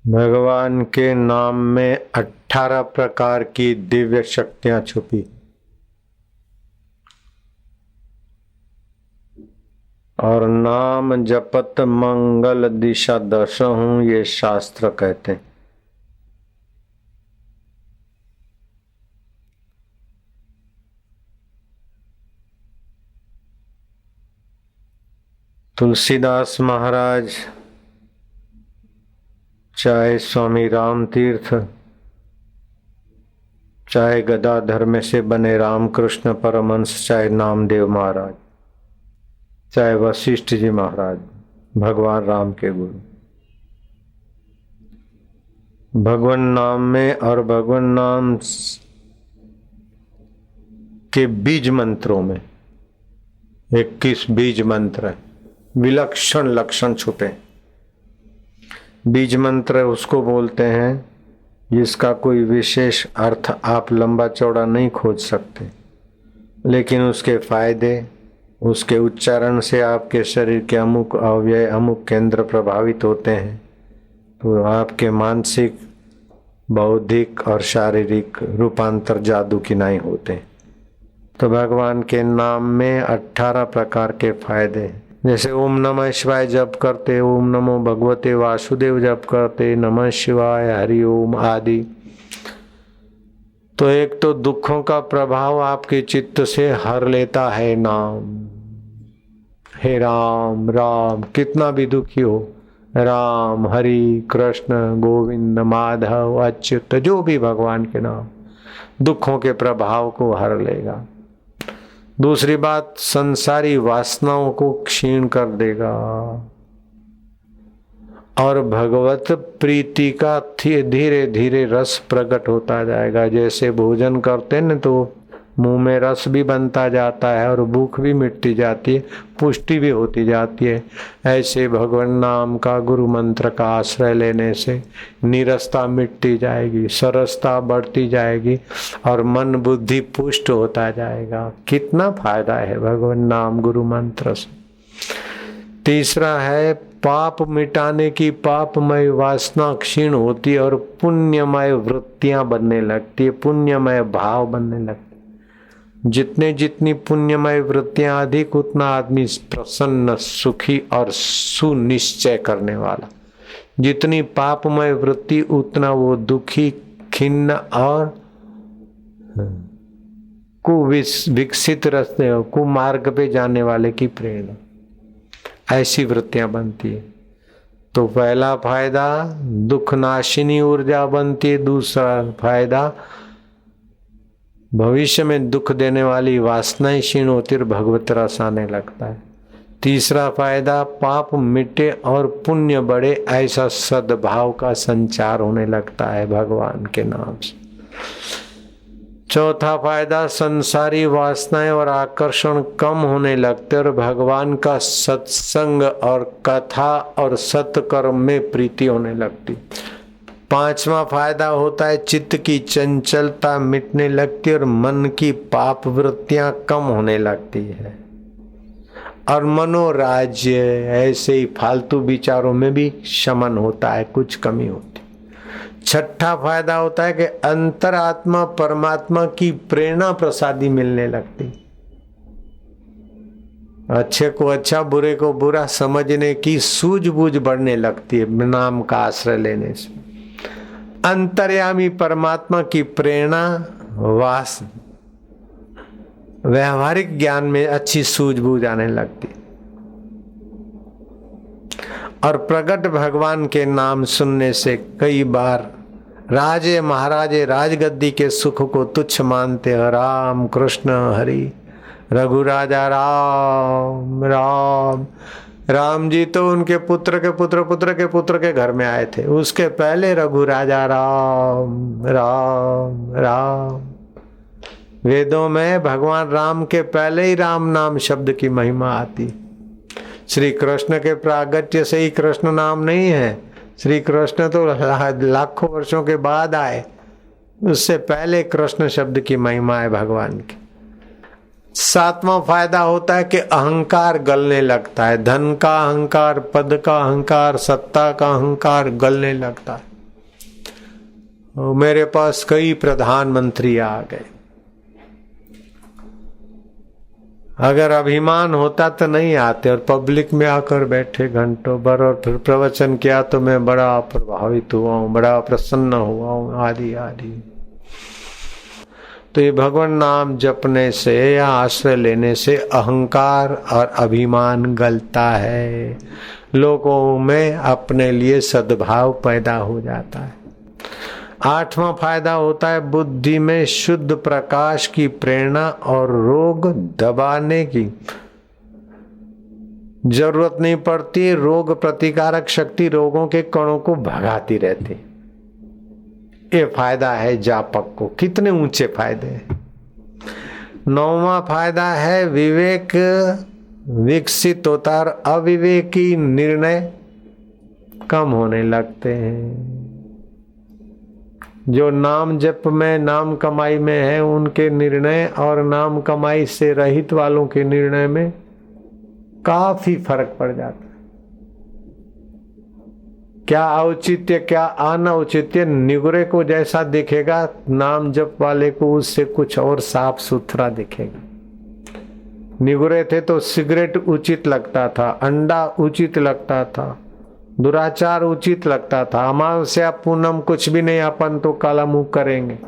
भगवान के नाम में 18 प्रकार की दिव्य शक्तियां छुपी और नाम जपत मंगल दिशा दशहूं, ये शास्त्र कहते हैं। तुलसीदास महाराज, चाहे स्वामी राम तीर्थ, चाहे गदाधर में से बने रामकृष्ण परमहंस, चाहे नामदेव महाराज, चाहे वशिष्ठ जी महाराज, भगवान राम के गुरु, भगवान नाम में और भगवान नाम के बीज मंत्रों में 21 बीज मंत्र है, विलक्षण लक्षण छुपे। बीज मंत्र उसको बोलते हैं जिसका कोई विशेष अर्थ आप लंबा चौड़ा नहीं खोज सकते, लेकिन उसके फायदे, उसके उच्चारण से आपके शरीर के अमुक अवयव, अमुक केंद्र प्रभावित होते हैं, तो आपके मानसिक, बौद्धिक और शारीरिक रूपांतर जादू की नहीं होते। तो भगवान के नाम में 18 प्रकार के फायदे हैं। जैसे ओम नमः शिवाय जप करते, ओम नमो भगवते वासुदेव जप करते, नमः शिवाय, हरि ओम आदि, तो एक तो दुखों का प्रभाव आपके चित्त से हर लेता है नाम। हे राम राम, कितना भी दुखी हो, राम, हरि, कृष्ण, गोविंद, माधव, अच्युत, जो भी भगवान के नाम दुखों के प्रभाव को हर लेगा। दूसरी बात, संसारी वासनाओं को क्षीण कर देगा और भगवत प्रीति का धीरे धीरे रस प्रकट होता जाएगा। जैसे भोजन करते हैं न, तो मुंह में रस भी बनता जाता है और भूख भी मिटती जाती है, पुष्टि भी होती जाती है। ऐसे भगवान नाम का, गुरु मंत्र का आश्रय लेने से नीरसता मिटती जाएगी, सरसता बढ़ती जाएगी और मन बुद्धि पुष्ट होता जाएगा। कितना फायदा है भगवान नाम गुरु मंत्र से। तीसरा है पाप मिटाने की, पापमय वासना क्षीण होती है और पुण्यमय वृत्तियां बनने लगती है, पुण्यमय भाव बनने लगते। जितने जितनी पुण्यमय वृत्तियां अधिक, उतना आदमी प्रसन्न, सुखी और सुनिश्चय करने वाला। जितनी पापमय वृत्ति, उतना वो दुखी, खिन्न और कुविकसित रास्ते, कुमार्ग पे जाने वाले की प्रेरणा, ऐसी वृत्तियां बनती है। तो पहला फायदा दुख नाशिनी ऊर्जा बनती है। दूसरा फायदा भविष्य में दुख देने वाली वासनाएं क्षीण होती और भगवत रस आने लगता है। तीसरा फायदा पाप मिटे और पुण्य बढ़े, ऐसा सद्भाव का संचार होने लगता है भगवान के नाम से। चौथा फायदा संसारी वासनाएं और आकर्षण कम होने लगते और भगवान का सत्संग और कथा और सत्कर्म में प्रीति होने लगती। पांचवा फायदा होता है चित्त की चंचलता मिटने लगती और मन की पाप वृत्तियां कम होने लगती है और मनोराज्य, ऐसे ही फालतू विचारों में भी शमन होता है, कुछ कमी होती। छठा फायदा होता है कि अंतरात्मा परमात्मा की प्रेरणा प्रसादी मिलने लगती। अच्छे को अच्छा, बुरे को बुरा समझने की सूझबूझ बढ़ने लगती है नाम का आश्रय लेने से। अंतर्यामी परमात्मा की प्रेरणा, वास व्यवहारिक ज्ञान में अच्छी सूझबूझ आने लगती और प्रकट भगवान के नाम सुनने से कई बार राजे महाराजे राजगद्दी के सुख को तुच्छ मानते हैं। राम कृष्ण हरि, रघुराजा राम राम। राम जी तो उनके पुत्र के पुत्र पुत्र के पुत्र के घर में आए थे, उसके पहले रघुराजा राम राम राम। वेदों में भगवान राम के पहले ही राम नाम शब्द की महिमा आती। श्री कृष्ण के प्रागट्य से ही कृष्ण नाम नहीं है, श्री कृष्ण तो लाखों वर्षों के बाद आए, उससे पहले कृष्ण शब्द की महिमा है भगवान की। सातवां फायदा होता है कि अहंकार गलने लगता है। धन का अहंकार, पद का अहंकार, सत्ता का अहंकार गलने लगता है। मेरे पास कई प्रधानमंत्री आ गए। अगर अभिमान होता तो नहीं आते, और पब्लिक में आकर बैठे घंटों भर और फिर प्रवचन किया तो मैं बड़ा प्रभावित हुआ हूँ, बड़ा प्रसन्न हुआ हूँ, आदि आदि। तो ये भगवान नाम जपने से या आश्रय लेने से अहंकार और अभिमान गलता है, लोगों में अपने लिए सद्भाव पैदा हो जाता है। 8वां फायदा होता है बुद्धि में शुद्ध प्रकाश की प्रेरणा और रोग दबाने की जरूरत नहीं पड़ती। रोग प्रतिकारक शक्ति रोगों के कणों को भगाती रहती। ये फायदा है जापक को। कितने ऊंचे फायदे हैं। 9वां फायदा है विवेक विकसित होता और अविवेकी निर्णय कम होने लगते हैं। जो नाम जप में नाम कमाई में है उनके निर्णय और नाम कमाई से रहित वालों के निर्णय में काफी फर्क पड़ जाता है। क्या औचित्य क्या अनौचित्य निगुरे को जैसा दिखेगा, नाम जप वाले को उससे कुछ और साफ सुथरा दिखेगा। निगुरे थे तो सिगरेट उचित लगता था, अंडा उचित लगता था, दुराचार उचित लगता था, अमावस्या पूनम कुछ भी नहीं, अपन तो काला मुंह करेंगे।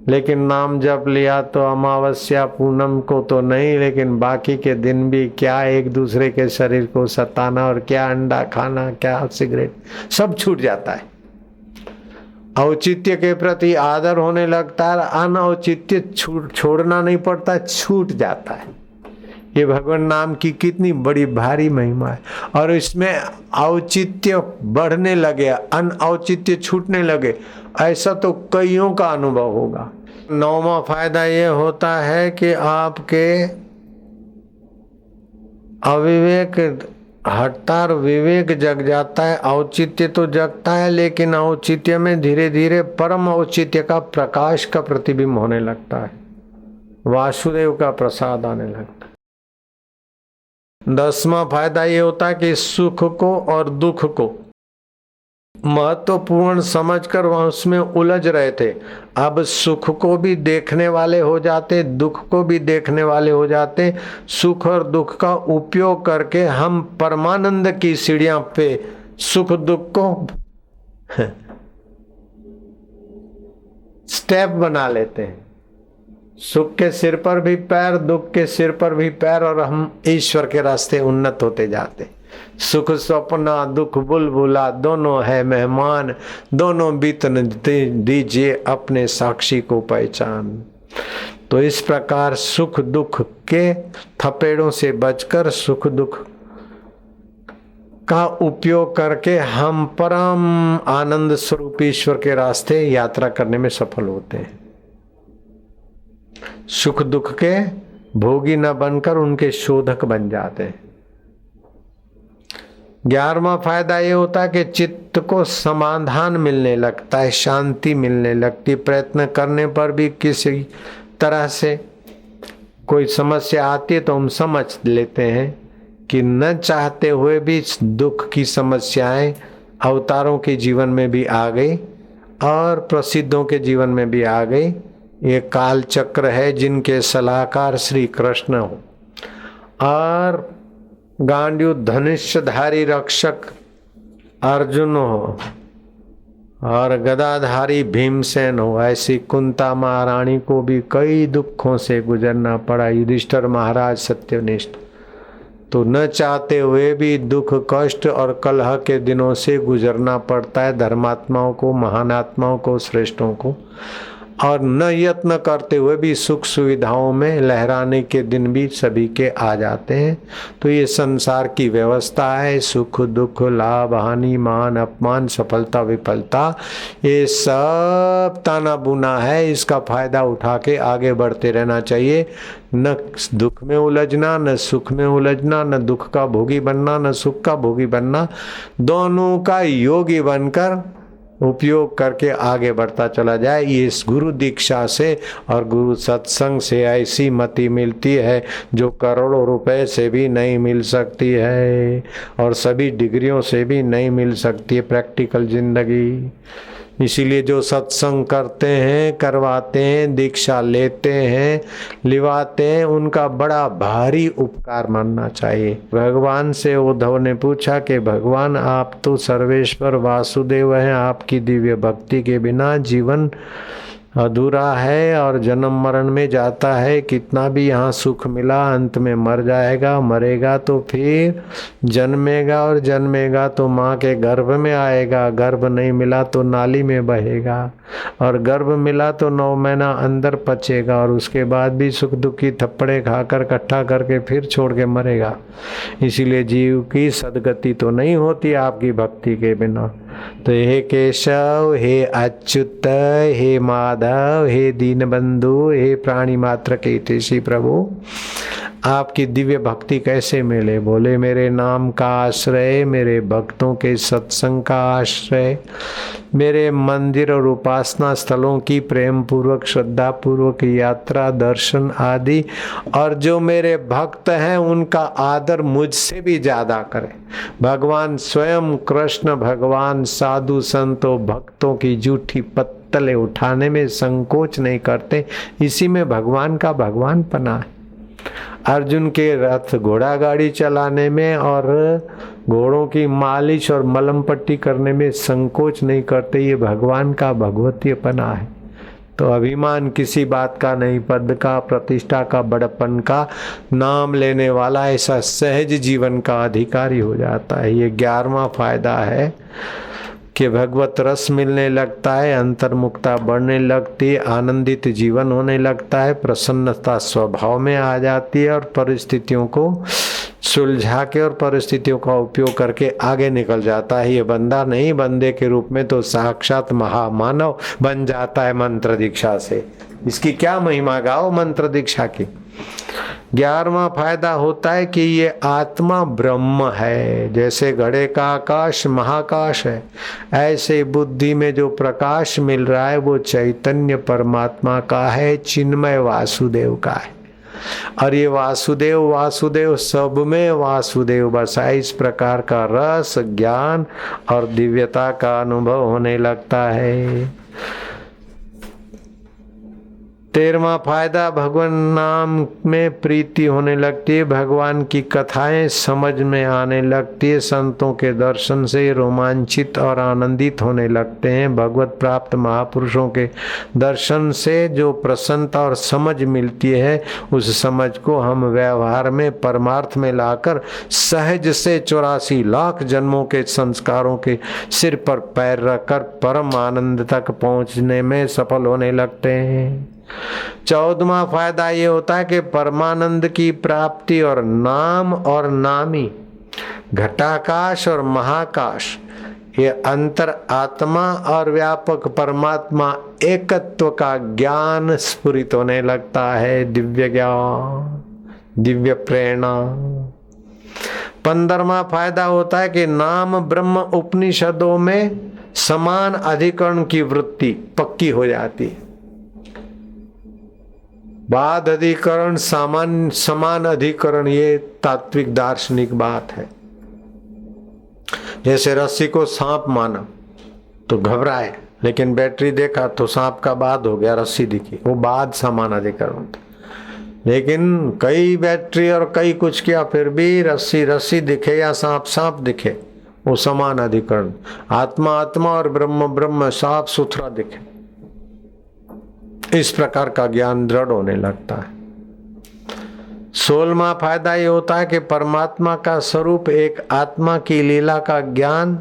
लेकिन नाम जप लिया तो अमावस्या पूनम को तो नहीं, लेकिन बाकी के दिन भी क्या एक दूसरे के शरीर को सताना और क्या अंडा खाना, क्या सिगरेट, सब छूट जाता है। औचित्य के प्रति आदर होने लगता है, अनौचित्य छोड़ना नहीं पड़ता, छूट जाता है। ये भगवान नाम की कितनी बड़ी भारी महिमा है। और इसमें औचित्य बढ़ने लगे, अनऔचित्य छूटने लगे, ऐसा तो कईयों का अनुभव होगा। 9वां फायदा ये होता है कि आपके अविवेक हटता और विवेक जग जाता है। औचित्य तो जगता है, लेकिन औचित्य में धीरे धीरे परम औचित्य का प्रकाश का प्रतिबिंब होने लगता है, वासुदेव का प्रसाद आने लगता है। 10वां फायदा ये होता है कि सुख को और दुख को महत्वपूर्ण समझकर वह उसमें उलझ रहे थे, अब सुख को भी देखने वाले हो जाते, दुख को भी देखने वाले हो जाते। सुख और दुख का उपयोग करके हम परमानंद की सीढ़ियां पे सुख दुख को स्टेप बना लेते हैं। सुख के सिर पर भी पैर, दुख के सिर पर भी पैर, और हम ईश्वर के रास्ते उन्नत होते जाते। सुख सपना दुख बुलबुला दोनों है मेहमान, दोनों बीतन दीजिए अपने साक्षी को पहचान। तो इस प्रकार सुख दुख के थपेड़ों से बचकर सुख दुख का उपयोग करके हम परम आनंद स्वरूप ईश्वर के रास्ते यात्रा करने में सफल होते हैं। सुख दुख के भोगी न बनकर उनके शोधक बन जाते हैं। 11वां फायदा ये होता है कि चित्त को समाधान मिलने लगता है, शांति मिलने लगती। प्रयत्न करने पर भी किसी तरह से कोई समस्या आती है तो हम समझ लेते हैं कि न चाहते हुए भी दुख की समस्याएं अवतारों के जीवन में भी आ गई और प्रसिद्धों के जीवन में भी आ गई। ये काल चक्र है जिनके सलाहकार श्री कृष्ण हो और गांडीव धनुष्यधारी रक्षक अर्जुन हो और गदाधारी भीमसेन हो। ऐसी कुंता महारानी को भी कई दुखों से गुजरना पड़ा। युधिष्ठिर महाराज सत्यनिष्ठ तो न चाहते हुए भी दुख कष्ट और कलह के दिनों से गुजरना पड़ता है धर्मात्माओं को, महान आत्माओं को, श्रेष्ठों को। और न यत्न करते हुए भी सुख सुविधाओं में लहराने के दिन भी सभी के आ जाते हैं। तो ये संसार की व्यवस्था है। सुख दुख लाभ हानि मान अपमान सफलता विफलता ये सब ताना बुना है। इसका फायदा उठा के आगे बढ़ते रहना चाहिए। न दुख में उलझना, न सुख में उलझना, न दुख का भोगी बनना, न सुख का भोगी बनना। दोनों का योगी बनकर उपयोग करके आगे बढ़ता चला जाए। ये इस गुरु दीक्षा से और गुरु सत्संग से ऐसी मति मिलती है जो करोड़ों रुपए से भी नहीं मिल सकती है और सभी डिग्रियों से भी नहीं मिल सकती है। प्रैक्टिकल जिंदगी इसीलिए जो सत्संग करते हैं, करवाते हैं, दीक्षा लेते हैं, लिवाते हैं, उनका बड़ा भारी उपकार मानना चाहिए। भगवान से उद्धव ने पूछा कि भगवान आप तो सर्वेश्वर वासुदेव हैं, आपकी दिव्य भक्ति के बिना जीवन अधूरा है और जन्म मरण में जाता है। कितना भी यहाँ सुख मिला अंत में मर जाएगा, मरेगा तो फिर जन्मेगा और जन्मेगा तो माँ के गर्भ में आएगा, गर्भ नहीं मिला तो नाली में बहेगा और गर्भ मिला तो 9 महीना अंदर पचेगा और उसके बाद भी सुख दुख की थप्पड़े खाकर इकट्ठा करके फिर छोड़ के मरेगा। इसीलिए जीव की सदगति तो नहीं होती आपकी भक्ति के बिना। तो हे केशव, हे अच्युत, हे माधव, हे दीनबंधु, हे प्राणी मात्र के हितैषी प्रभु, आपकी दिव्य भक्ति कैसे मिले? बोले मेरे नाम का आश्रय, मेरे भक्तों के सत्संग का आश्रय, मेरे मंदिर और उपासना स्थलों की प्रेम पूर्वक श्रद्धा पूर्वक यात्रा दर्शन आदि, और जो मेरे भक्त हैं उनका आदर मुझसे भी ज्यादा करें। भगवान स्वयं कृष्ण भगवान साधु संतों भक्तों की जूठी पत्तले उठाने में संकोच नहीं करते। इसी में भगवान का भगवानपना है। अर्जुन के रथ घोड़ा गाड़ी चलाने में और घोड़ों की मालिश और मलम पट्टी करने में संकोच नहीं करते। ये भगवान का भगवतीपना है। तो अभिमान किसी बात का नहीं, पद का, प्रतिष्ठा का, बड़पन का, नाम लेने वाला ऐसा सहज जीवन का अधिकारी हो जाता है। ये 11वां फायदा है कि भगवत रस मिलने लगता है, अंतर्मुखता बढ़ने लगती है, आनंदित जीवन होने लगता है, प्रसन्नता स्वभाव में आ जाती है और परिस्थितियों को सुलझा के और परिस्थितियों का उपयोग करके आगे निकल जाता है। ये बंदा नहीं, बंदे के रूप में तो साक्षात महामानव बन जाता है मंत्र दीक्षा से। इसकी क्या महिमा गाओ मंत्र दीक्षा की। 11वां फायदा होता है कि ये आत्मा ब्रह्म है। जैसे घड़े का आकाश महाकाश है, ऐसे बुद्धि में जो प्रकाश मिल रहा है वो चैतन्य परमात्मा का है, चिन्मय वासुदेव का है। और ये वासुदेव वासुदेव सब में वासुदेव बसा है। इस प्रकार का रस, ज्ञान और दिव्यता का अनुभव होने लगता है। 13वां फायदा, भगवान नाम में प्रीति होने लगती है, भगवान की कथाएं समझ में आने लगती है, संतों के दर्शन से रोमांचित और आनंदित होने लगते हैं। भगवत प्राप्त महापुरुषों के दर्शन से जो प्रसन्नता और समझ मिलती है, उस समझ को हम व्यवहार में परमार्थ में लाकर सहज से 84 लाख जन्मों के संस्कारों के सिर पर पैर रखकर परम आनंद तक पहुंचने में सफल होने लगते हैं। 14वां फायदा ये होता है कि परमानंद की प्राप्ति और नाम और नामी, घटाकाश और महाकाश, ये अंतर आत्मा और व्यापक परमात्मा एकत्व का ज्ञान स्फुरित होने लगता है। दिव्य ज्ञान, दिव्य प्रेरणा। 15वां फायदा होता है कि नाम ब्रह्म उपनिषदों में समान अधिकरण की वृत्ति पक्की हो जाती है। बाद अधिकरण, समान अधिकरण, ये तात्विक दार्शनिक बात है। जैसे रस्सी को सांप माना तो घबराए, लेकिन बैटरी देखा तो सांप का बाद हो गया, रस्सी दिखी, वो बाद समान अधिकरण था। लेकिन कई बैटरी और कई कुछ किया फिर भी रस्सी रस्सी दिखे या सांप सांप दिखे, वो समान अधिकरण। आत्मा आत्मा और ब्रह्म ब्रह्म साफ सुथरा दिखे। इस प्रकार का ज्ञान दृढ़ होने लगता है। 16वां फायदा ये होता है कि परमात्मा का स्वरूप एक आत्मा की लीला का ज्ञान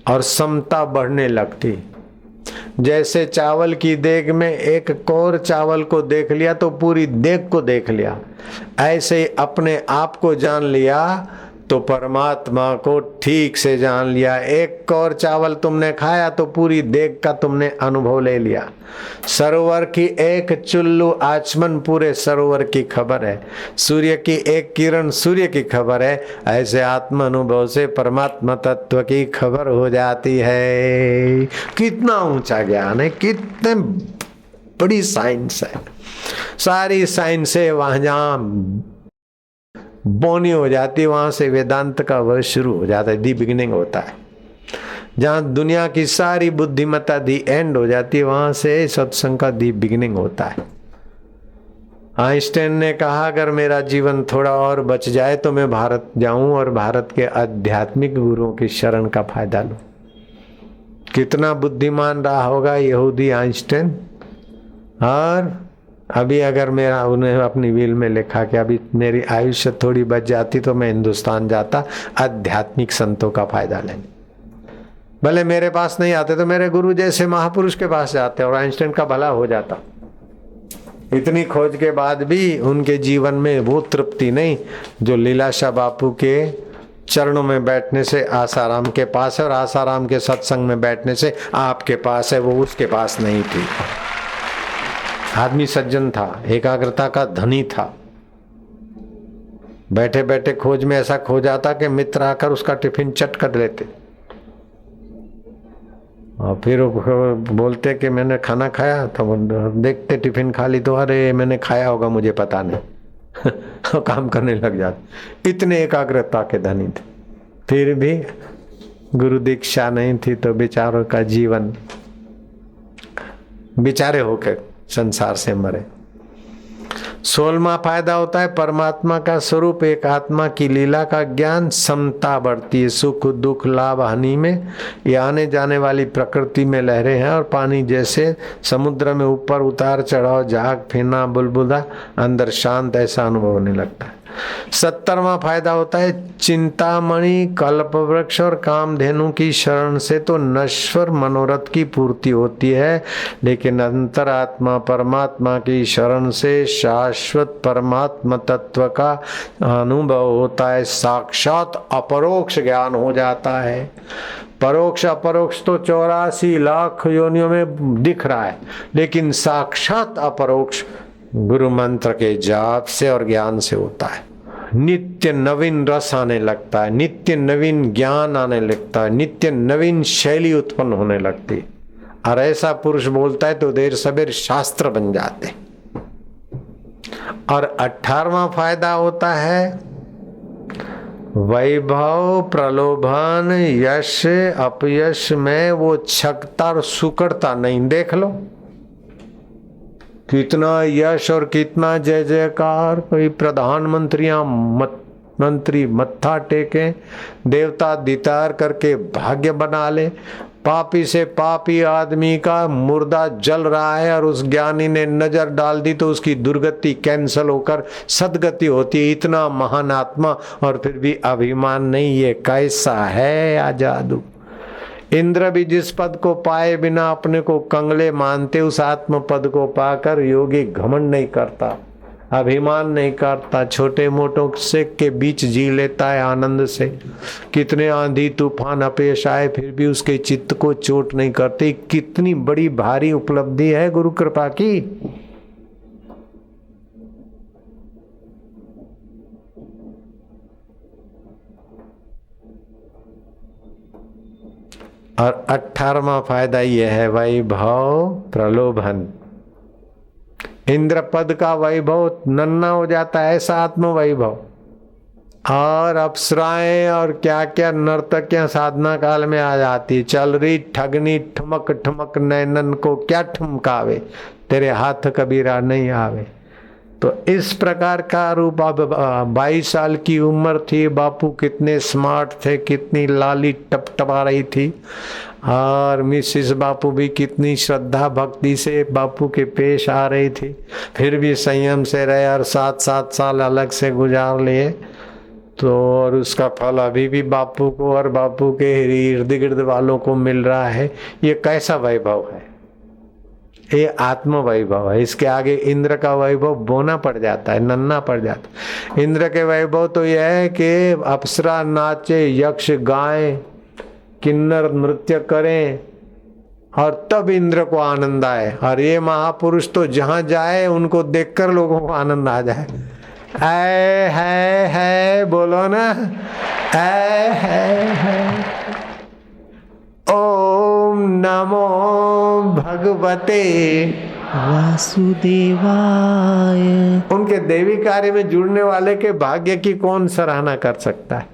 और समता बढ़ने लगती। जैसे चावल की देग में एक कौर चावल को देख लिया तो पूरी देग को देख लिया, ऐसे ही अपने आप को जान लिया तो परमात्मा को ठीक से जान लिया। एक कौर चावल तुमने खाया तो पूरी देग का तुमने अनुभव ले लिया। सरोवर की एक चुल्लू आचमन पूरे सरोवर की खबर है, सूर्य की एक किरण सूर्य की खबर है। ऐसे आत्म अनुभव से परमात्मा तत्व की खबर हो जाती है। कितना ऊंचा ज्ञान है, कितने बड़ी साइंस है। सारी साइंस है वहां जहां बोनी हो जाती है, वहां से वेदांत का वर्ष शुरू हो जाता है, दी बिगिनिंग होता है। जहाँ दुनिया की सारी बुद्धिमत्ता दी एंड हो जाती है, वहां से सत्संग का दी बिगिनिंग होता है। आइंस्टाइन ने कहा अगर मेरा जीवन थोड़ा और बच जाए तो मैं भारत जाऊं और भारत के आध्यात्मिक गुरुओं की शरण का फायदा लूं। कितना बुद्धिमान रहा होगा यहूदी आइंस्टाइन। और अभी अगर मेरा, उन्हें अपनी विल में लिखा कि अभी मेरी आयुष्य थोड़ी बच जाती तो मैं हिंदुस्तान जाता आध्यात्मिक संतों का फायदा लेने। भले मेरे पास नहीं आते तो मेरे गुरु जैसे महापुरुष के पास जाते और आइंस्टाइन का भला हो जाता। इतनी खोज के बाद भी उनके जीवन में वो तृप्ति नहीं जो लीलाशाह बापू के चरणों में बैठने से आसाराम के पास है और आसाराम के सत्संग में बैठने से आपके पास है, वो उसके पास नहीं थी। आदमी सज्जन था, एकाग्रता का धनी था। बैठे बैठे खोज में ऐसा खो जाता कि मित्र आकर उसका टिफिन चट कर लेते और फिर बोलते कि मैंने खाना खाया, तो देखते टिफिन खा ली तो अरे मैंने खाया होगा मुझे पता नहीं काम करने लग जाते। इतने एकाग्रता के धनी थे, फिर भी गुरु दीक्षा नहीं थी तो बेचारों का जीवन बेचारे होकर संसार से मरे। 16वां फायदा होता है परमात्मा का स्वरूप, एक आत्मा की लीला का ज्ञान, समता बढ़ती है। सुख दुख लाभ हानि में ये आने जाने वाली प्रकृति में लहरें हैं और पानी जैसे समुद्र में ऊपर उतार चढ़ाव, झाग फिरना, बुलबुला, अंदर शांत, ऐसा अनुभव होने लगता है। 70वां फायदा होता है चिंतामणि, कल्पवृक्ष और कामधेनु की शरण से तो नश्वर मनोरथ की पूर्ति होती है, लेकिन अंतरात्मा परमात्मा की शरण से शाश्वत परमात्मा तत्व का अनुभव होता है। साक्षात अपरोक्ष ज्ञान हो जाता है। परोक्ष अपरोक्ष तो 84 लाख योनियों में दिख रहा है, लेकिन साक्षात अपरोक्ष गुरु मंत्र के जाप से और ज्ञान से होता है। नित्य नवीन रस आने लगता है, नित्य नवीन ज्ञान आने लगता है, नित्य नवीन शैली उत्पन्न होने लगती है। और ऐसा पुरुष बोलता है तो देर सबेर शास्त्र बन जाते। और 18वां फायदा होता है वैभव, प्रलोभन, यश अपयश में वो छकता और सुकड़ता नहीं। देख लो कितना यश और कितना जय जयकार, कोई प्रधानमंत्रियां मंत्री मत्था टेके, देवता दितार करके भाग्य बना ले। पापी से पापी आदमी का मुर्दा जल रहा है और उस ज्ञानी ने नजर डाल दी तो उसकी दुर्गति कैंसल होकर सदगति होती है। इतना महान आत्मा और फिर भी अभिमान नहीं, ये कैसा है या जादू। इंद्र भी जिस पद को पाए बिना अपने को कंगले मानते, उस आत्म पद को पाकर योगी घमंड नहीं करता, अभिमान नहीं करता, छोटे मोटों से के बीच जी लेता है आनंद से। कितने आंधी तूफान अपयश आए फिर भी उसके चित्त को चोट नहीं करती। कितनी बड़ी भारी उपलब्धि है गुरु कृपा की। और 18वां फायदा यह है वैभव, प्रलोभन। इंद्र पद का वैभव नन्ना हो जाता है, ऐसा आत्म वैभव। और अप्सराएं और क्या क्या नर्तकियां साधना काल में आ जाती, चल रही ठगनी ठुमक ठुमक नैनन को क्या ठुमकावे, तेरे हाथ कबीरा नहीं आवे। तो इस प्रकार का रूप। अब 22 साल की उम्र थी, बापू कितने स्मार्ट थे, कितनी लाली टपटपा रही थी। और मिसिस बापू भी कितनी श्रद्धा भक्ति से बापू के पेश आ रही थी, फिर भी संयम से रहे और 7-7 साल अलग से गुजार लिए। तो और उसका फल अभी भी बापू को और बापू के इर्द गिर्द वालों को मिल रहा है। ये कैसा वैभव है, ये आत्म वैभव है। इसके आगे इंद्र का वैभव बोना पड़ जाता है, नन्ना पड़ जाता है। इंद्र के वैभव तो यह है कि अप्सरा नाचे, यक्ष गाएं, किन्नर नृत्य करें और तब इंद्र को आनंद आए। और ये महापुरुष तो जहां जाए उनको देखकर लोगों को आनंद आ जाए। ऐ है बोलो ना, ऐ है। ओम नमो भगवते वासुदेवाय। उनके देवी कार्य में जुड़ने वाले के भाग्य की कौन सराहना कर सकता है।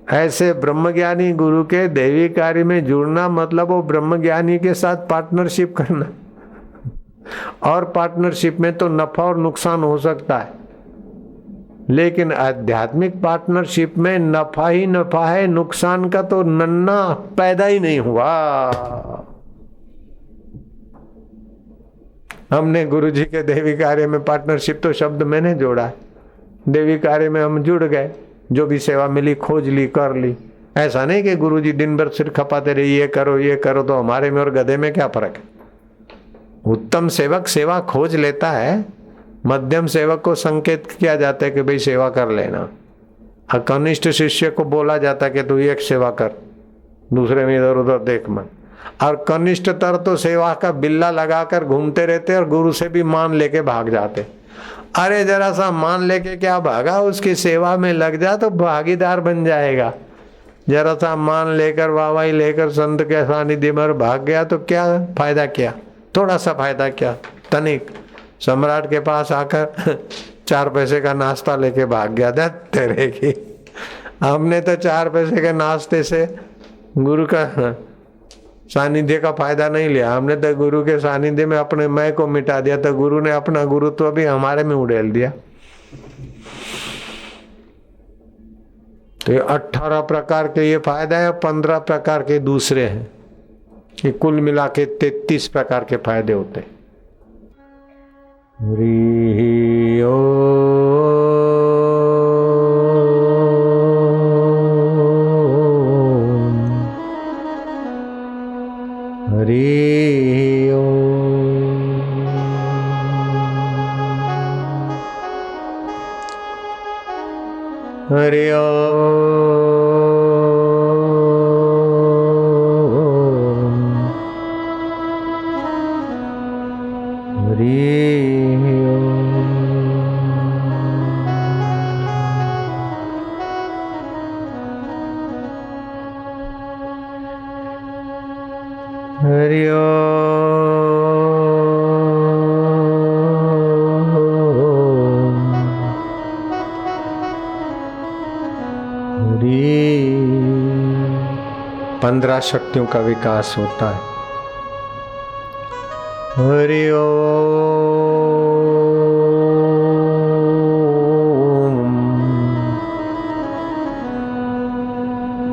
ऐसे ब्रह्मज्ञानी गुरु के दैवी कार्य में जुड़ना मतलब वो ब्रह्मज्ञानी के साथ पार्टनरशिप करना, और पार्टनरशिप में तो नफा और नुकसान हो सकता है, लेकिन आध्यात्मिक पार्टनरशिप में नफा ही नफा है, नुकसान का तो नन्ना पैदा ही नहीं हुआ। हमने गुरु जी के देवी कार्य में पार्टनरशिप तो शब्द मैंने जोड़ा है, देवी कार्य में हम जुड़ गए, जो भी सेवा मिली खोज ली कर ली। ऐसा नहीं कि गुरु जी दिन भर सिर खपाते रहे ये करो, तो हमारे में और गधे में क्या फर्क है। उत्तम सेवक सेवा खोज लेता है, मध्यम सेवक को संकेत किया जाता है कि भाई सेवा कर लेना, कनिष्ठ शिष्य को बोला जाता है कि तू एक सेवा कर, दूसरे में इधर उधर देख मत। और कनिष्ठ तर तो सेवा का बिल्ला लगाकर घूमते रहते और गुरु से भी मान लेके भाग जाते। अरे जरा सा मान लेके क्या भागा, उसकी सेवा में लग जा तो भागीदार बन जाएगा। जरा सा मान लेकर वाहवाही लेकर संत के सानिध्य में भाग गया तो क्या फायदा, क्या थोड़ा सा फायदा, क्या तनिक। सम्राट के पास आकर 4 पैसे का नाश्ता लेके भाग गया था तेरे की। हमने तो 4 पैसे के नाश्ते से गुरु का सानिध्य का फायदा नहीं लिया, हमने तो गुरु के सानिध्य में अपने मैं को मिटा दिया, तो गुरु ने अपना गुरुत्व भी हमारे में उड़ेल दिया। तो ये 18 प्रकार के ये फायदा है, 15 प्रकार के दूसरे हैं, ये कुल मिला के 33 प्रकार के फायदे होते हैं। हरि ओम, हरि ओम, हरि ओम, हरि ओम, हरि ओम, हरि। 15 शक्तियों का विकास होता है। हरि ओम,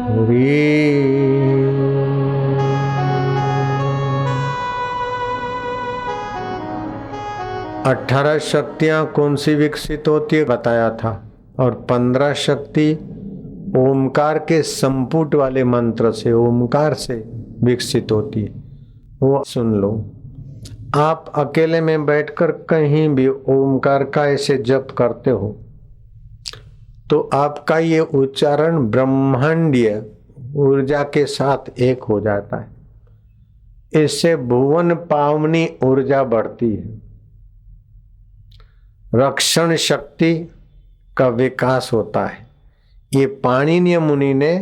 हरि। 18 शक्तियां कौन सी विकसित होती है बताया था, और 15 शक्ति ओमकार के संपुट वाले मंत्र से, ओमकार से विकसित होती है। वो सुन लो, आप अकेले में बैठकर कहीं भी ओमकार का ऐसे जप करते हो तो आपका ये उच्चारण ब्रह्मांडीय ऊर्जा के साथ एक हो जाता है। इससे भुवन पावनी ऊर्जा बढ़ती है, रक्षण शक्ति का विकास होता है। ये पाणिनीय मुनि ने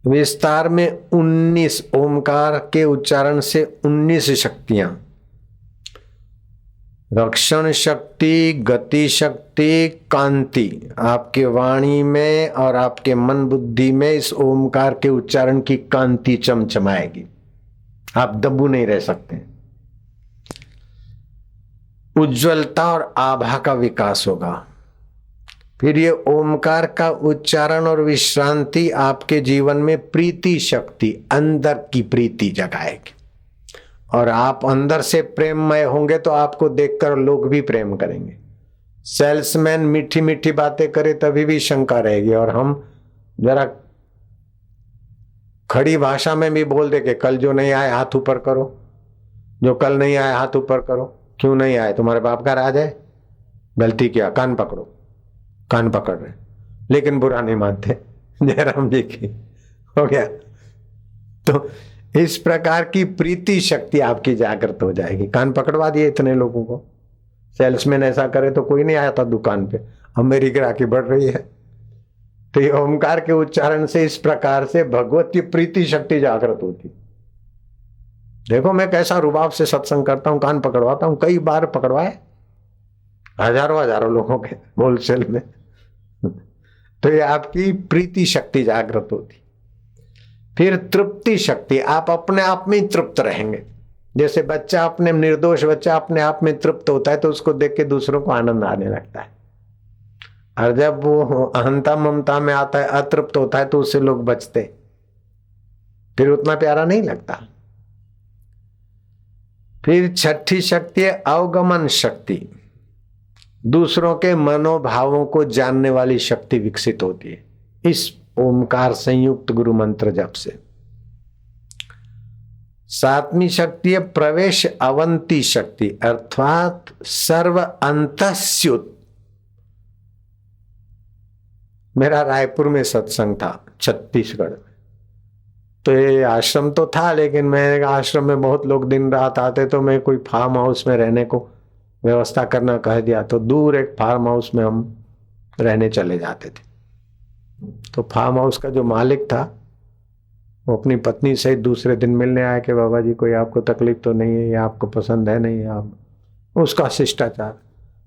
विस्तार में 19 ओमकार के उच्चारण से 19 शक्तियां, रक्षण शक्ति, गति शक्ति, कांति, आपके वाणी में और आपके मन बुद्धि में इस ओमकार के उच्चारण की कांति चमचमाएगी, आप दबू नहीं रह सकते। उज्ज्वलता और आभा का विकास होगा। फिर ये ओमकार का उच्चारण और विश्रांति आपके जीवन में प्रीति शक्ति, अंदर की प्रीति जगाएगी, और आप अंदर से प्रेममय होंगे तो आपको देखकर लोग भी प्रेम करेंगे। सेल्समैन मीठी मीठी बातें करे तभी भी शंका रहेगी, और हम जरा खड़ी भाषा में भी बोल दे कि कल जो नहीं आए हाथ ऊपर करो, जो कल नहीं आए हाथ ऊपर करो। क्यों नहीं आए? तुम्हारे बाप का राज है, गलती किया, कान पकड़ो। कान पकड़ रहे लेकिन बुरा नहीं मानते, जयराम जी की हो गया। तो इस प्रकार की प्रीति शक्ति आपकी जागृत हो जाएगी। कान पकड़वा दिए इतने लोगों को, सेल्समैन ऐसा करे तो कोई नहीं आता दुकान पे, अब मेरी ग्राहकी बढ़ रही है। तो ये ओमकार के उच्चारण से इस प्रकार से भगवत की प्रीति शक्ति जागृत होती। देखो मैं कैसा रुबाब से सत्संग करता हूं, कान पकड़वाता हूं, कई बार पकड़वाए, हजारों हजारों लोगों के होलसेल में। तो ये आपकी प्रीति शक्ति जागृत होती। फिर तृप्ति शक्ति, आप अपने आप में तृप्त रहेंगे। जैसे बच्चा अपने निर्दोष बच्चा अपने आप में तृप्त होता है तो उसको देख के दूसरों को आनंद आने लगता है। और जब वो अहंता ममता में आता है, अतृप्त होता है, तो उससे लोग बचते, फिर उतना प्यारा नहीं लगता। फिर छठी शक्ति है अवगमन शक्ति, दूसरों के मनोभावों को जानने वाली शक्ति विकसित होती है इस ओमकार संयुक्त गुरु मंत्र जप से। सातवीं शक्ति है प्रवेश अवंती शक्ति, अर्थात सर्व अंतस्युत। मेरा रायपुर में सत्संग था, छत्तीसगढ़ में, तो ये आश्रम तो था, लेकिन मैं आश्रम में बहुत लोग दिन रात आते, तो मैं कोई फार्म हाउस में रहने को व्यवस्था करना कह दिया, तो दूर एक फार्म हाउस में हम रहने चले जाते थे। तो फार्म हाउस का जो मालिक था वो अपनी पत्नी से दूसरे दिन मिलने आया कि बाबा जी कोई आपको तकलीफ तो नहीं है, या आपको पसंद है नहीं है, आप उसका शिष्टाचार।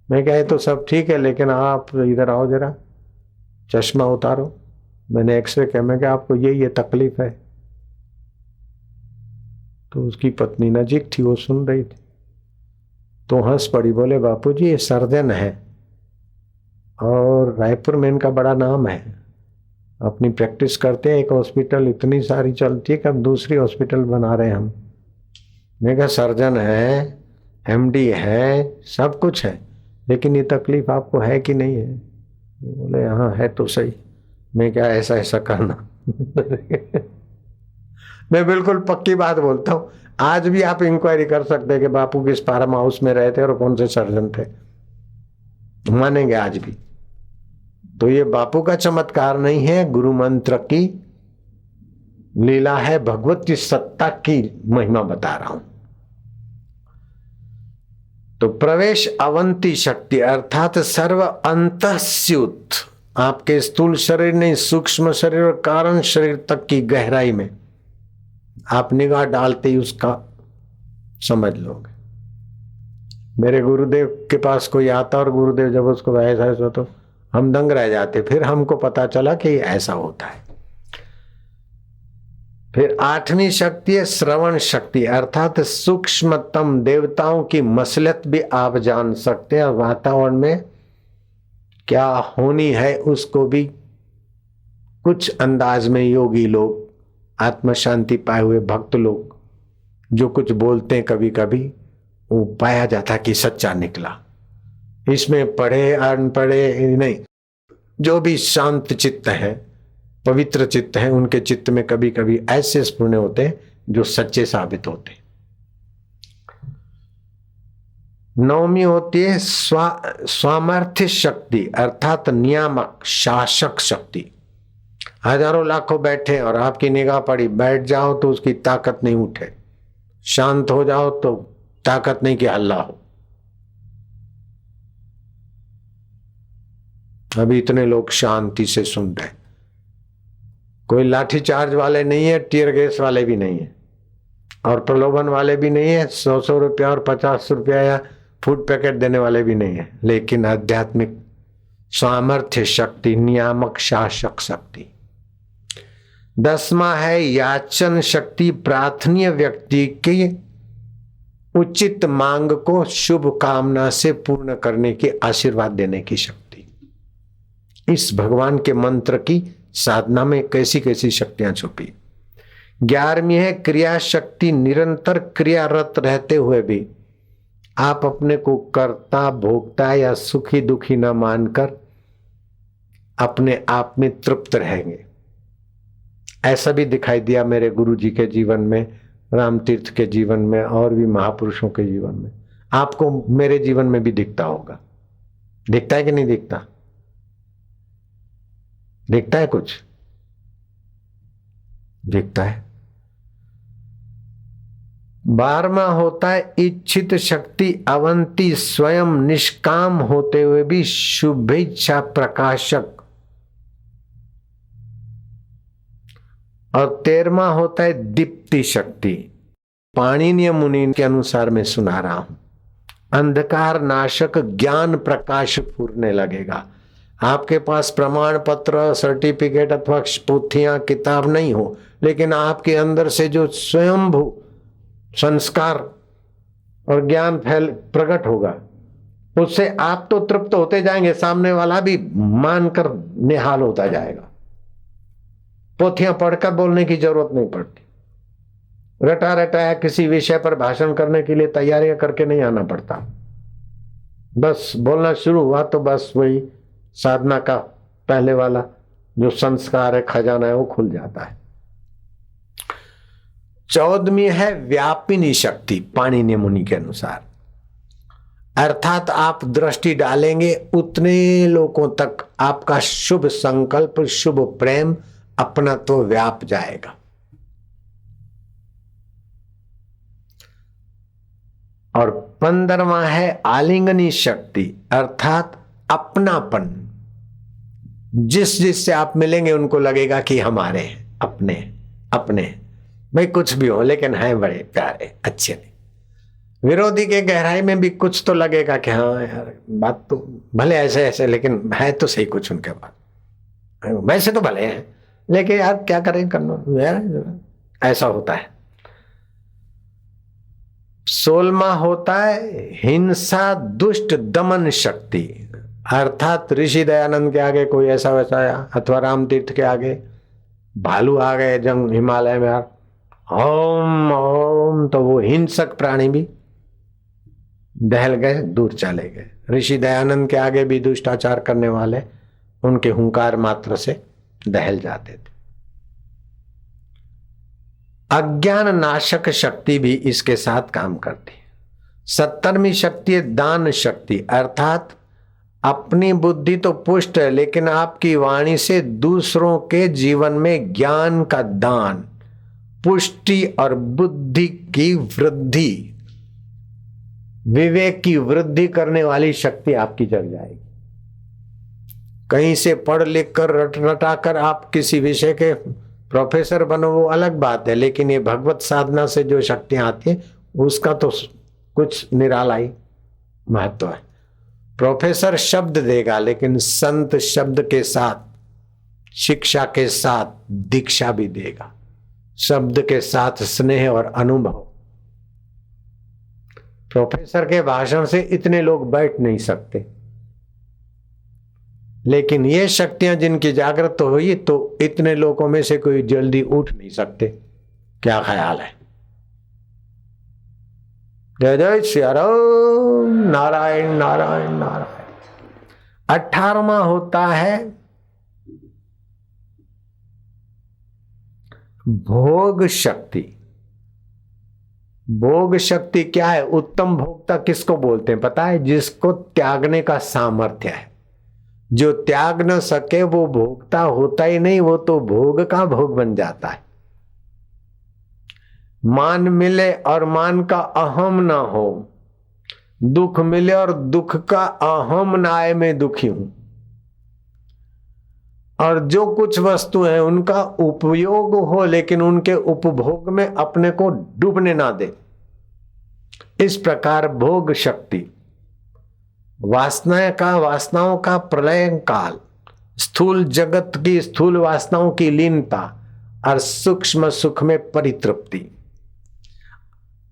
मैं कहे तो सब ठीक है, लेकिन आप इधर आओ जरा, चश्मा उतारो। मैंने एक्सरे किया, मैं क्या आपको ये तकलीफ है? तो उसकी पत्नी नजीक थी, वो सुन रही थी, तो हंस पड़ी, बोले बापू जी ये सर्जन है और रायपुर में इनका बड़ा नाम है, अपनी प्रैक्टिस करते हैं, एक हॉस्पिटल इतनी सारी चलती है कि अब दूसरी हॉस्पिटल बना रहे हैं हम। मैं कहा सर्जन है, एमडी है, सब कुछ है, लेकिन ये तकलीफ आपको है कि नहीं है? बोले हाँ है तो सही। मैं क्या ऐसा ऐसा करना मैं बिल्कुल पक्की बात बोलता हूँ। आज भी आप इंक्वायरी कर सकते हैं कि बापू किस फार्म हाउस में रहते और कौन से सर्जन थे, मानेंगे आज भी। तो ये बापू का चमत्कार नहीं है, गुरु मंत्र की लीला है, भगवती सत्ता की महिमा बता रहा हूं। तो प्रवेश अवंती शक्ति अर्थात सर्व अंतस्युत, आपके स्थूल शरीर नहीं, सूक्ष्म शरीर और कारण शरीर तक की गहराई में आप निगाह डालते ही उसका समझ लोगे। मेरे गुरुदेव के पास कोई आता और गुरुदेव जब उसको ऐसा तो हम दंग रह जाते, फिर हमको पता चला कि ऐसा होता है। फिर आठवीं शक्ति है श्रवण शक्ति, अर्थात सूक्ष्मतम देवताओं की मसलत भी आप जान सकते हैं, और वातावरण में क्या होनी है उसको भी कुछ अंदाज में योगी लोग, आत्म शांति पाए हुए भक्त लोग जो कुछ बोलते हैं, कभी कभी वो पाया जाता कि सच्चा निकला। इसमें पढ़े अनपढ़े नहीं, जो भी शांत चित्त है, पवित्र चित्त है, उनके चित्त में कभी कभी ऐसे स्फुरण होते हैं जो सच्चे साबित होते हैं। नौवीं होती है स्वामर्थ्य शक्ति, अर्थात नियामक शासक शक्ति। हजारों लाखों बैठे और आपकी निगाह पड़ी, बैठ जाओ तो उसकी ताकत नहीं उठे, शांत हो जाओ तो ताकत नहीं कि हल्ला हो। अभी इतने लोग शांति से सुन रहे, कोई लाठी चार्ज वाले नहीं है, टीयर गैस वाले भी नहीं है, और प्रलोभन वाले भी नहीं है, 100 रुपया और 50 रुपया या फूड पैकेट देने वाले भी नहीं है, लेकिन आध्यात्मिक सामर्थ्य शक्ति, नियामक शासक शक्ति। 10वां है याचन शक्ति, प्रार्थनीय व्यक्ति की उचित मांग को शुभ कामना से पूर्ण करने की आशीर्वाद देने की शक्ति। इस भगवान के मंत्र की साधना में कैसी कैसी शक्तियां छुपी। 11वीं है क्रिया शक्ति, निरंतर क्रियारत रहते हुए भी आप अपने को कर्ता भोक्ता या सुखी दुखी न मानकर अपने आप में तृप्त रहेंगे। ऐसा भी दिखाई दिया मेरे गुरु जी के जीवन में, राम तीर्थ के जीवन में, और भी महापुरुषों के जीवन में। आपको मेरे जीवन में भी दिखता होगा, दिखता है कि नहीं दिखता? दिखता है, कुछ दिखता है। 12वां होता है इच्छित शक्ति, अवंती स्वयं निष्काम होते हुए भी शुभेच्छा प्रकाशक। और 13वां होता है दीप्ति शक्ति। पाणिनीय मुनि के अनुसार मैं सुना रहा हूं, अंधकार नाशक ज्ञान प्रकाश फूरने लगेगा। आपके पास प्रमाण पत्र, सर्टिफिकेट अथवा पोथियां किताब नहीं हो, लेकिन आपके अंदर से जो स्वयंभू संस्कार और ज्ञान प्रकट होगा, उससे आप तो तृप्त होते जाएंगे, सामने वाला भी मानकर निहाल होता जाएगा। पोथियां पढ़कर बोलने की जरूरत नहीं पड़ती। रटा रटाया किसी विषय पर भाषण करने के लिए तैयारियां करके नहीं आना पड़ता। बस बोलना शुरू हुआ तो बस वही साधना का पहले वाला जो संस्कार है, खजाना है, वो खुल जाता है। 14वीं है व्यापिनी शक्ति, पाणिनि मुनि के अनुसार। अर्थात आप दृष्टि डालेंगे उतने लोगों तक आपका शुभ संकल्प, शुभ प्रेम, अपनत्व व्याप जाएगा। और 15वां है आलिंगनी शक्ति, अर्थात अपनापन। जिससे आप मिलेंगे उनको लगेगा कि हमारे अपने अपने, भाई कुछ भी हो लेकिन हैं बड़े प्यारे अच्छे। विरोधी के गहराई में भी कुछ तो लगेगा कि हाँ यार बात तो भले ऐसे ऐसे, लेकिन है तो सही कुछ उनके पास, वैसे तो भले हैं लेकिन यार क्या करें, करना यार, ऐसा होता है। 16वां होता है हिंसा दुष्ट दमन शक्ति, अर्थात ऋषि दयानंद के आगे कोई ऐसा वैसा आया, अथवा राम तीर्थ के आगे भालू आ गए जंग हिमालय में, यार ओम ओम, तो वो हिंसक प्राणी भी दहल गए, दूर चले गए। ऋषि दयानंद के आगे भी दुष्टाचार करने वाले उनके हुंकार मात्र से दहल जाते थे। अज्ञान नाशक शक्ति भी इसके साथ काम करती है। 17वीं शक्ति है दान शक्ति, अर्थात अपनी बुद्धि तो पुष्ट है लेकिन आपकी वाणी से दूसरों के जीवन में ज्ञान का दान, पुष्टि और बुद्धि की वृद्धि, विवेक की वृद्धि करने वाली शक्ति आपकी जग जाएगी। कहीं से पढ़ लिख कर रटा कर आप किसी विषय के प्रोफेसर बनो वो अलग बात है, लेकिन ये भगवत साधना से जो शक्तियां आती है उसका तो कुछ निराला ही महत्व है। प्रोफेसर शब्द देगा लेकिन संत शब्द के साथ, शिक्षा के साथ दीक्षा भी देगा, शब्द के साथ स्नेह और अनुभव। प्रोफेसर के भाषण से इतने लोग बैठ नहीं सकते, लेकिन ये शक्तियां जिनकी जागृत हुई तो इतने लोगों में से कोई जल्दी उठ नहीं सकते। क्या ख्याल है? जय जय श्री राम, नारायण नारायण नारायण। 18वां होता है भोग शक्ति। भोग शक्ति क्या है? उत्तम भोक्ता किसको बोलते हैं पता है? जिसको त्यागने का सामर्थ्य है। जो त्याग न सके वो भोगता होता ही नहीं, वो तो भोग का भोग बन जाता है। मान मिले और मान का अहम ना हो, दुख मिले और दुख का अहम ना आए, मैं दुखी हूं। और जो कुछ वस्तु है उनका उपयोग हो लेकिन उनके उपभोग में अपने को डूबने ना दे। इस प्रकार भोग शक्ति, वासनाओं का प्रलय काल, स्थूल जगत की स्थूल वासनाओं की लीनता और सूक्ष्म सुख में परितृप्ति।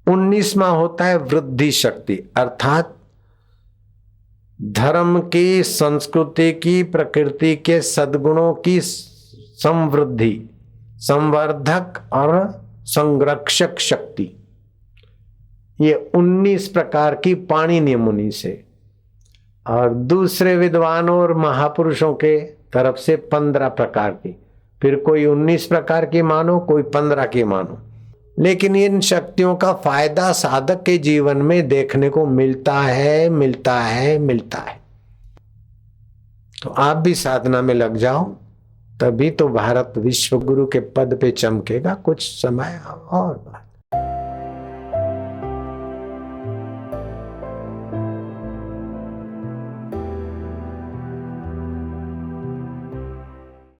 19वां होता है वृद्धि शक्ति, अर्थात धर्म की, संस्कृति की, प्रकृति के सद्गुणों की समृद्धि, संवर्धक और संरक्षक शक्ति। ये 19 प्रकार की पाणिनि मुनि से और दूसरे विद्वानों और महापुरुषों के तरफ से 15 प्रकार की। फिर कोई 19 प्रकार की मानो, कोई 15 की मानो, लेकिन इन शक्तियों का फायदा साधक के जीवन में देखने को मिलता है, मिलता है, मिलता है। तो आप भी साधना में लग जाओ, तभी तो भारत विश्व गुरु के पद पे चमकेगा। कुछ समय और बात।